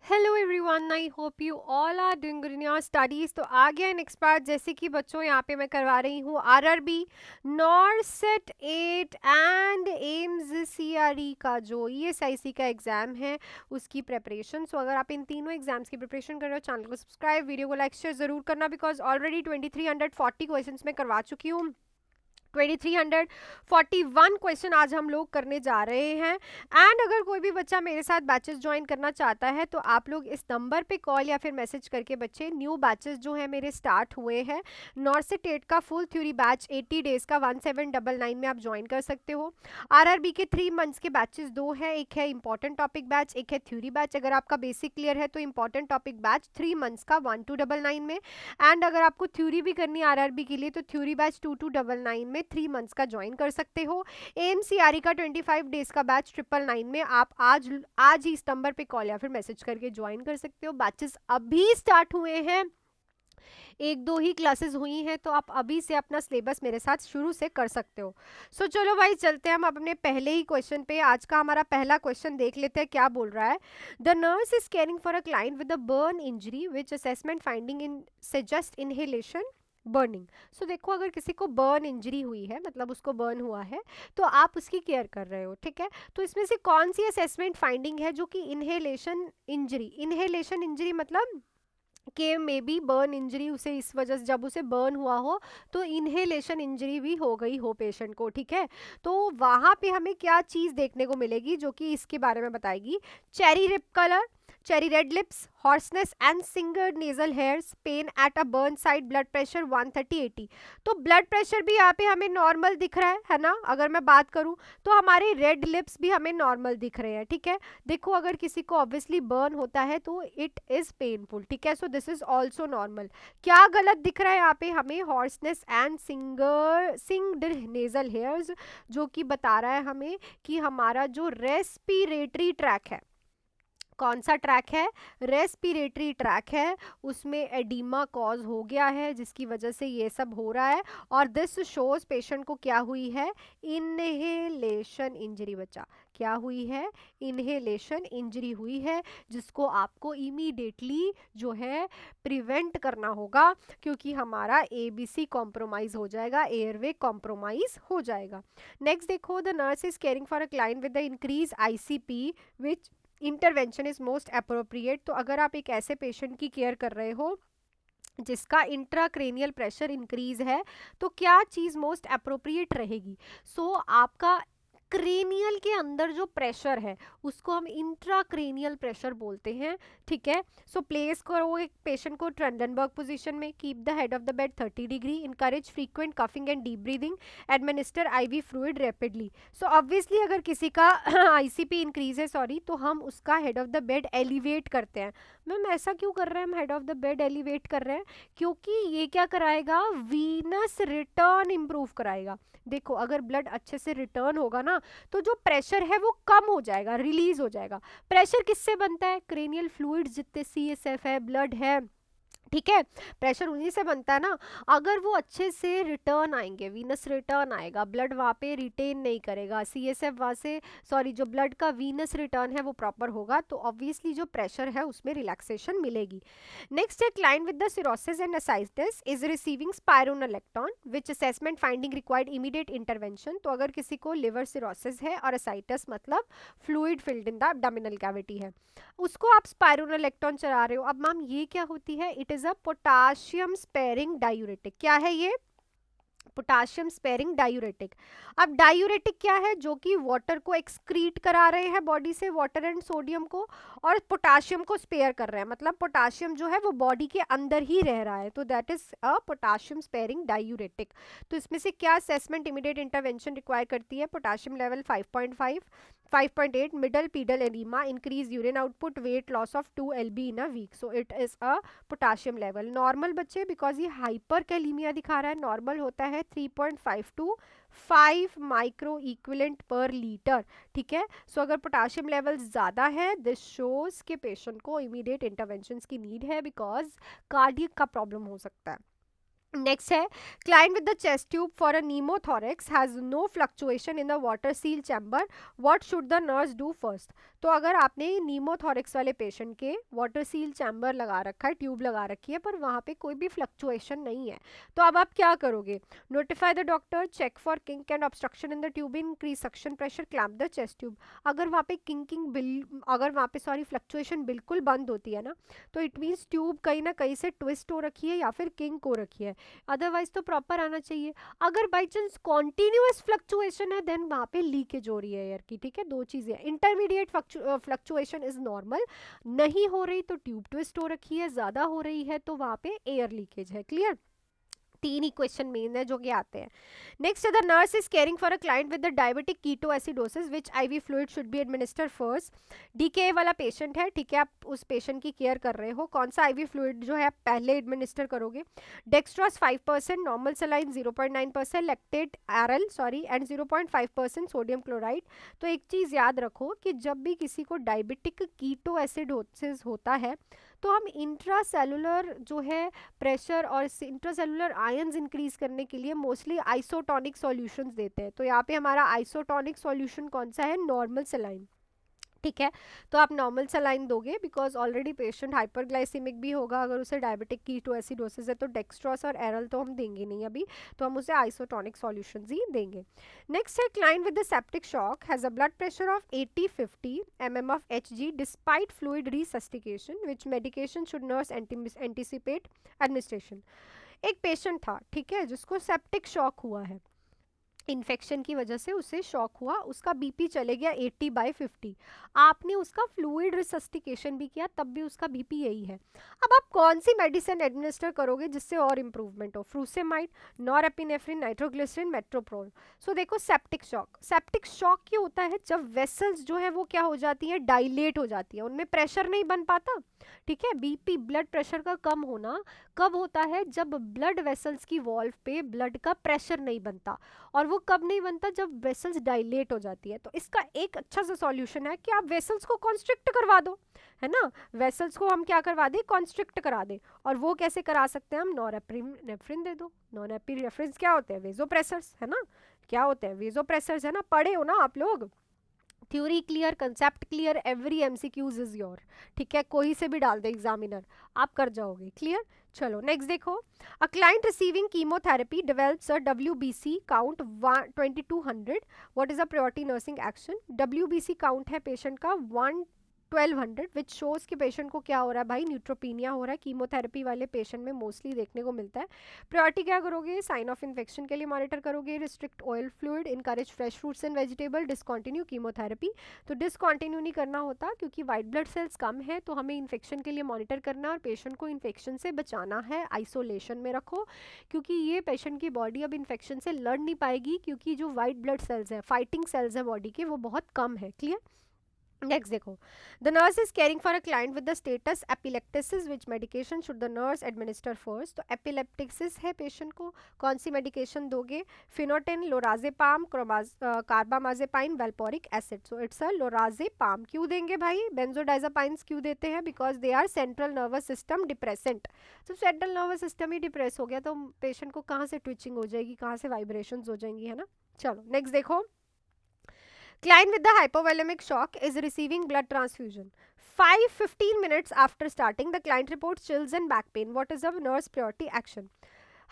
Hello everyone, I hope you all are doing good in your studies. तो आ गया next part. जैसे कि बच्चों यहाँ पे मैं करवा रही हूँ RRB, NORCET 8 and AIIMS CRE का जो ईएसआईसी का एग्जाम है उसकी प्रिपरेशन। सो अगर आप इन तीनों एग्जाम्स की प्रिपरेशन कर रहे हो, चैनल को सब्सक्राइब, वीडियो को लाइक शेयर जरूर करना, बिकॉज ऑलरेडी 2340 क्वेश्चन में करवा चुकी हूँ। 2341 क्वेश्चन आज हम लोग करने जा रहे हैं। एंड अगर कोई भी बच्चा मेरे साथ बैचेस ज्वाइन करना चाहता है तो आप लोग इस नंबर पे कॉल या फिर मैसेज करके बच्चे न्यू बैचेस जो है मेरे स्टार्ट हुए हैं। नॉर्सेट 8 का फुल थ्योरी बैच 80 डेज का 1799 में आप ज्वाइन कर सकते हो। आरआरबी के 3 मंथ्स के बैचेस दो हैं, एक है इंपॉर्टेंट टॉपिक बैच, एक है थ्योरी बैच। अगर आपका बेसिक क्लियर है तो इंपॉर्टेंट टॉपिक बैच 3 मंथ्स का 1299 में, एंड अगर आपको थ्योरी भी करनी है आरआरबी के लिए तो थ्योरी बैच 2299 में 3 मंथ्स का ज्वाइन कर सकते हो। एमसीआरई का 25 डेज का बैच 999 में आप आज ही इस नंबर पे कॉल या फिर मैसेज करके ज्वाइन कर सकते हो। बैचेस अभी स्टार्ट हुए हैं, एक दो ही क्लासेस हुई हैं, तो आप अभी से अपना सिलेबस मेरे साथ शुरू से कर सकते हो। सो चलो भाई चलते हैं हम अपने पहले ही क्वेश्चन पे। आज का हमारा पहला क्वेश्चन देख लेते हैं क्या बोल रहा है। The nurse is caring for a client with a burn injury which assessment finding in suggest inhalation burning. So देखो, अगर किसी को बर्न इंजरी हुई है, मतलब उसको बर्न हुआ है, तो आप उसकी केयर कर रहे हो, ठीक है। तो इसमें से कौन सी असेसमेंट फाइंडिंग है जो कि इनहेलेशन इंजरी मतलब कि मे बी बर्न इंजरी उसे इस वजह से, जब उसे बर्न हुआ हो तो इनहेलेशन इंजरी भी हो गई हो पेशेंट को, ठीक है। तो वहाँ पे हमें क्या चीज़ देखने को मिलेगी जो कि इसके बारे में बताएगी। Cherry red colour, cherry red lips, hoarseness and singed nasal hairs, pain at a burn site, blood pressure 130/80। तो ब्लड प्रेशर भी यहाँ पे हमें नॉर्मल दिख रहा है ना। अगर मैं बात करूँ तो हमारे रेड लिप्स भी हमें नॉर्मल दिख रहे हैं, ठीक है। देखो, अगर किसी को ऑब्वियसली बर्न होता है तो इट इज पेनफुल, ठीक है। So this is also normal. क्या गलत दिख रहा है यहाँ पे हमें? हॉर्सनेस एंड सिंग्ड नेजल हेयर्स, जो कि बता रहा है हमें कि हमारा जो रेस्पिरेटरी ट्रैक है, कौन सा ट्रैक है? रेस्पिरेटरी ट्रैक है, उसमें एडिमा कॉज हो गया है जिसकी वजह से ये सब हो रहा है। और दिस शोज पेशेंट को क्या हुई है? Inhalation injury. बच्चा क्या हुई है? इनहेलेशन इंजरी हुई है, जिसको आपको इमीडिएटली जो है प्रिवेंट करना होगा, क्योंकि हमारा एबीसी कॉम्प्रोमाइज हो जाएगा, एयरवे कॉम्प्रोमाइज हो जाएगा। नेक्स्ट देखो, the nurse is caring for a client with the increase ICP which intervention is most appropriate. तो अगर आप एक ऐसे पेशेंट की केयर कर रहे हो जिसका इंट्राक्रेनियल प्रेशर इंक्रीज है, तो क्या चीज़ मोस्ट अप्रोप्रिएट रहेगी? सो आपका क्रेनियल के अंदर जो प्रेशर है उसको हम इंट्राक्रेनियल प्रेशर बोलते हैं, ठीक है। सो प्लेस करो एक पेशेंट को ट्रेंडनबर्ग पोजीशन में, keep the head of the bed 30 degree, encourage frequent coughing and deep breathing, administer IV fluid rapidly. So obviously अगर किसी का आईसीपी इंक्रीज है, सॉरी, तो हम उसका head of the bed elevate करते हैं। मैम ऐसा क्यों कर रहे हैं हम head of the bed elevate कर रहे हैं? क्योंकि ये क्या कराएगा? वीनस रिटर्न इंप्रूव कराएगा। देखो, अगर ब्लड अच्छे से रिटर्न होगा ना तो जो प्रेशर है वो कम हो जाएगा, रिलीज हो जाएगा। प्रेशर किससे बनता है? क्रेनियल फ्लूइड जितने सीएसएफ है, ब्लड है, ठीक है, प्रेशर उन्हीं से बनता है ना। अगर वो अच्छे से रिटर्न आएंगे, वीनस रिटर्न आएगा, ब्लड वहाँ पे रिटेन नहीं करेगा, सीएसएफ वहाँ से, सॉरी, जो ब्लड का वीनस रिटर्न है वो प्रॉपर होगा, तो ऑब्वियसली जो प्रेशर है उसमें रिलैक्सेशन मिलेगी। नेक्स्ट है, client with the cirrhosis and ascites is receiving spironolactone which assessment finding required immediate intervention. तो अगर किसी को लिवर सिरोसिस है और असाइटिस मतलब fluid filled in the abdominal cavity है, उसको आप स्पाइरोनेलेक्टोन चला रहे हो। अब मैम ये क्या होती है? It is a potassium sparing diuretic. क्या है ये? Potassium sparing diuretic. अब डायूरेटिक क्या है? जो कि वाटर को एक्सक्रीट करा रहे हैं बॉडी से, वाटर एंड सोडियम को, और पोटाशियम को स्पेयर कर रहे हैं, मतलब पोटाशियम जो है वो बॉडी के अंदर ही रह रहा है, तो that is a potassium sparing diuretic. तो इसमें से क्या असेसमेंट इमीडिएट इंटरवेंशन रिक्वायर करती है? Potassium level 5.5, 5.8, middle pedal enema, increase urine output, weight loss of 2 LB in a week. So it is a potassium level normal बच्चे, because ये hyperkalaemia दिखा रहा है, नॉर्मल होता है 3.5 to 5 micro equivalent per litre, ठीक है। So अगर पोटाशियम लेवल ज़्यादा है, दिस शोज के पेशेंट को इमीडिएट इंटरवेंशन की नीड है, बिकॉज कार्डियक का प्रॉब्लम हो सकता है। नेक्स्ट है, client with the chest tube for a pneumothorax has no fluctuation in the water seal chamber, what should the nurse do first. तो अगर आपने नीमोथोरिक्स वाले पेशेंट के वाटर सील चैम्बर लगा रखा है, ट्यूब लगा रखी है, पर वहाँ पे कोई भी फ्लक्चुएशन नहीं है, तो अब आप क्या करोगे? Notify the doctor, check for kink and obstruction in the tube, increase suction pressure, clamp the chest tube. अगर वहाँ पे अगर वहाँ पे सॉरी फ्लक्चुएशन बिल्कुल बंद होती है ना, तो इट मीन्स ट्यूब कहीं ना कहीं से ट्विस्ट हो रखी है या फिर किंक हो रखी है, अदरवाइज तो प्रॉपर आना चाहिए। अगर बाई चांस कॉन्टिन्यूस फ्लक्चुएशन है देन वहाँ पे लीकेज हो रही है एयर की, ठीक है। दो चीज़ें, इंटरमीडिएट फ्लक्चुएशन इज नॉर्मल, नहीं हो रही तो ट्यूब ट्विस्ट हो रखी है, ज़्यादा हो रही है तो वहाँ पे एयर लीकेज है। क्लियर? तीन इक्वेशन मेन है जो कि आते हैं। Next, the nurse is caring for a client with the diabetic ketoacidosis which IV fluid should be administer first. DK वाला पेशेंट है, ठीक है, आप उस पेशेंट की केयर कर रहे हो, कौन सा आईवी फ्लूइड जो है आप पहले एडमिनिस्टर करोगे? डेक्स्ट्रॉस 5%, नॉर्मल सलाइन 0.9%, लैक्टेट एरल एंड 0.5% सोडियम क्लोराइड। तो एक चीज़ याद रखो कि जब भी किसी को डायबिटिक कीटोएसिडोसिस होता है तो हम इंट्रासेलुलर जो है प्रेशर और इंट्रासेलुलर आयंस इंक्रीज करने के लिए मोस्टली आइसोटोनिक सॉल्यूशंस देते हैं। तो यहाँ पे हमारा आइसोटोनिक सॉल्यूशन कौन सा है? नॉर्मल सलाइन, ठीक है। तो आप नॉर्मल सलाइन दोगे बिकॉज ऑलरेडी पेशेंट हाइपरग्लाइसेमिक भी होगा, अगर उसे डायबिटिक कीटोएसिडोसिस है तो डेक्स्ट्रॉस और एरल तो हम देंगे नहीं अभी, तो हम उसे आइसोटोनिक सॉल्यूशंस ही देंगे। नेक्स्ट है, client with the septic shock has a blood pressure of 80-50 mm of Hg despite fluid resuscitation which medication should nurse anticipate administration. एक पेशेंट था, ठीक है, जिसको सेप्टिक शॉक हुआ है, इन्फेक्शन की वजह से उसे शॉक हुआ, उसका बीपी चले गया 80/50, आपने उसका फ्लूइड रिसस्टिकेशन भी किया तब भी उसका बीपी यही है। अब आप कौन सी मेडिसिन एडमिनिस्टर करोगे जिससे और इम्प्रूवमेंट हो? Frusemide, norepinephrine, नाइट्रोग्लिसरिन, मेट्रोप्रोल। सो देखो, सेप्टिक शॉक क्या होता है? जब वेसल्स जो है वो क्या हो जाती है? डायलेट हो जाती है, उनमें प्रेशर नहीं बन पाता, ठीक है। बीपी, ब्लड प्रेशर का कम होना कब होता है? जब ब्लड वेसल्स की वॉल्व पे ब्लड का प्रेशर नहीं बनता, और वो कब नहीं बनता? जब वेसल्स डायलेट हो जाती है। तो इसका एक अच्छा सा सॉल्यूशन है कि आप वेसल्स को कॉन्स्ट्रिक्ट करवा दो, है ना, वेसल्स को हम क्या करवा दें? कॉन्स्ट्रिक्ट करा दें। और वो कैसे करा सकते हैं हम? नॉरएपिनेफ्रिन दे दो। नॉरएपिनेफ्रिन क्या होते हैं? वेजोप्रेसर्स, है ना, क्या होते हैं? वेजोप्रेसर्स, है ना, पढ़े हो ना आप लोग। Theory clear, concept clear, every MCQs is your, ठीक है, कोई से भी डाल दे एग्जामिनर, आप कर जाओगे। क्लियर? चलो नेक्स्ट देखो, a client receiving chemotherapy develops a WBC count 2200, what is a priority nursing action? WBC count है पेशेंट का 1200 विच शोज कि पेशेंट को क्या हो रहा है भाई? न्यूट्रोपीनिया हो रहा है। कीमोथेरेपी वाले पेशेंट में मोस्टली देखने को मिलता है। प्रायोरिटी क्या करोगे? साइन ऑफ इन्फेक्शन के लिए मॉनिटर करोगे, restrict oil fluid, encourage fresh fruits and vegetable, discontinue chemotherapy. तो डिसकंटिन्यू नहीं करना होता क्योंकि वाइट ब्लड सेल्स कम है, तो हमें इन्फेक्शन के लिए मॉनिटर करना और पेशेंट को इन्फेक्शन से बचाना है, आइसोलेशन में रखो, क्योंकि ये पेशेंट की बॉडी अब इन्फेक्शन से लड़ नहीं पाएगी क्योंकि जो वाइट ब्लड सेल्स हैं, फाइटिंग सेल्स हैं बॉडी के, वो बहुत कम है। क्लियर? नेक्स्ट देखो, the nurse is caring for a client with the status epilepticus which medication should the nurse administer first? तो एपिलेप्टिसिस है पेशेंट को, कौन सी मेडिकेशन दोगे? Phenytoin, lorazepam, carbamazepine, valproic acid. So it's a lorazepam. क्यों देंगे भाई? बेंजोडाइजापाइंस क्यों देते हैं? Because they are central nervous system depressant. जब सेंट्रल नर्वस सिस्टम ही डिप्रेस हो गया तो पेशेंट को कहाँ से ट्विचिंग हो जाएगी, कहाँ से वाइब्रेशंस हो जाएंगी, है ना। चलो नेक्स्ट देखो, client with the hypovolemic shock is receiving blood transfusion. 5-15 minutes after starting, the client reports chills and back pain. What is the nurse priority action?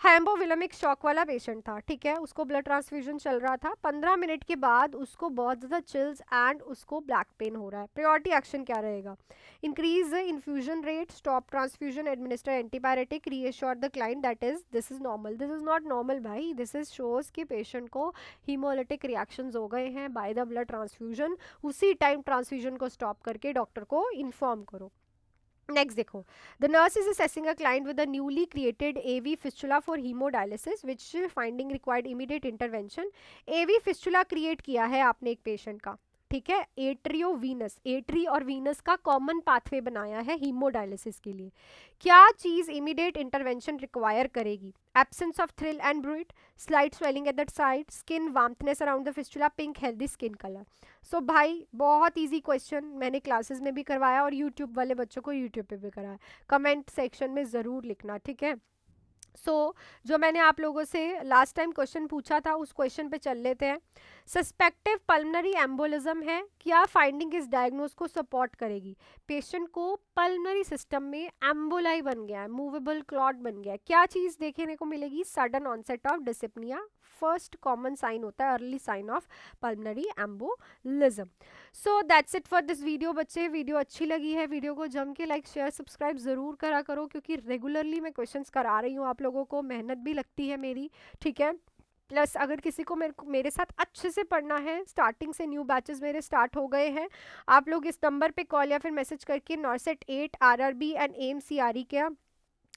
Hypovolemic shock वाला पेशेंट था, ठीक है, उसको ब्लड ट्रांसफ्यूजन चल रहा था, 15 minute के बाद उसको बहुत ज़्यादा चिल्स एंड उसको ब्लैक पेन हो रहा है। प्रायोरिटी एक्शन क्या रहेगा? Increase infusion rate, stop transfusion, administer antibiotic, reassure the client that is this is normal. This is not normal भाई, दिस इज शोज कि पेशेंट को हीमोलिटिक रिएक्शंस हो गए हैं बाय द ब्लड ट्रांसफ्यूजन। उसी time transfusion को stop करके doctor को इन्फॉर्म करो। नेक्स्ट देखो, the nurse is assessing a client with a newly created AV fistula for haemodialysis which finding required immediate intervention. AV fistula create किया है आपने एक पेशेंट का, ठीक है, एट्रियो वीनस, एट्री और वीनस का कॉमन पाथवे बनाया है हीमोडायलिसिस के लिए। क्या चीज इमीडिएट इंटरवेंशन रिक्वायर करेगी? Absence of thrill and bruit, slight swelling at that side, skin warmthness around the fistula, pink healthy skin colour. So भाई बहुत इजी क्वेश्चन, मैंने क्लासेस में भी करवाया और यूट्यूब वाले बच्चों को यूट्यूब पे भी कराया। कमेंट सेक्शन में ज़रूर लिखना, ठीक है। जो मैंने आप लोगों से लास्ट टाइम क्वेश्चन पूछा था उस क्वेश्चन पे चल लेते हैं। सस्पेक्टिव पल्मनरी एम्बोलिज्म है, क्या फाइंडिंग इस डायग्नोज को सपोर्ट करेगी? पेशेंट को पल्मनरी सिस्टम में एम्बोलाई बन गया है, मूवेबल क्लॉट बन गया है, क्या चीज़ देखने को मिलेगी? Sudden onset of dyspnea, first common sign होता है, early sign of pulmonary embolism. So that's it for this video बच्चे। वीडियो अच्छी लगी है, वीडियो को जम के लाइक शेयर सब्सक्राइब ज़रूर करा करो, क्योंकि रेगुलरली मैं क्वेश्चंस करा रही हूँ आप लोगों को, मेहनत भी लगती है मेरी, ठीक है। प्लस अगर किसी को मेरे साथ अच्छे से पढ़ना है, स्टार्टिंग से न्यू बैचेस मेरे स्टार्ट हो गए हैं, आप लोग इस नंबर पे कॉल या फिर मैसेज करके नॉर्सेट 8 आरआरबी एंड एएमसीआरई के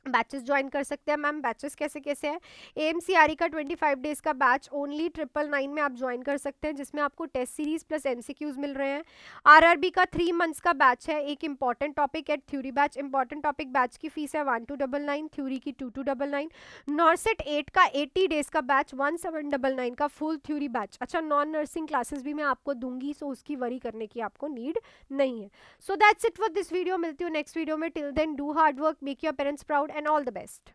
बैचेस ज्वाइन कर सकते हैं। मैम बैचेस कैसे कैसे हैं? एएमसीआरई का 25 डेज का बैच ओनली 999 में आप ज्वाइन कर सकते हैं, जिसमें आपको टेस्ट सीरीज प्लस एमसीक्यूज मिल रहे हैं। आरआरबी का 3 मंथ्स का बैच है, एक important topic at theory batch. Important topic batch की फीस है 1299, थ्योरी की 2299। नॉर्सेट 8 का 80 डेज का बैच 1799 का फुल थ्योरी बैच। अच्छा, नॉन नर्सिंग क्लासेस भी मैं आपको दूंगी, सो उसकी वरी करने की आपको नीड नहीं है। So that's it for this video, मिलती हूँ नेक्स्ट वीडियो में। Till then do hard work, make your parents proud and all the best.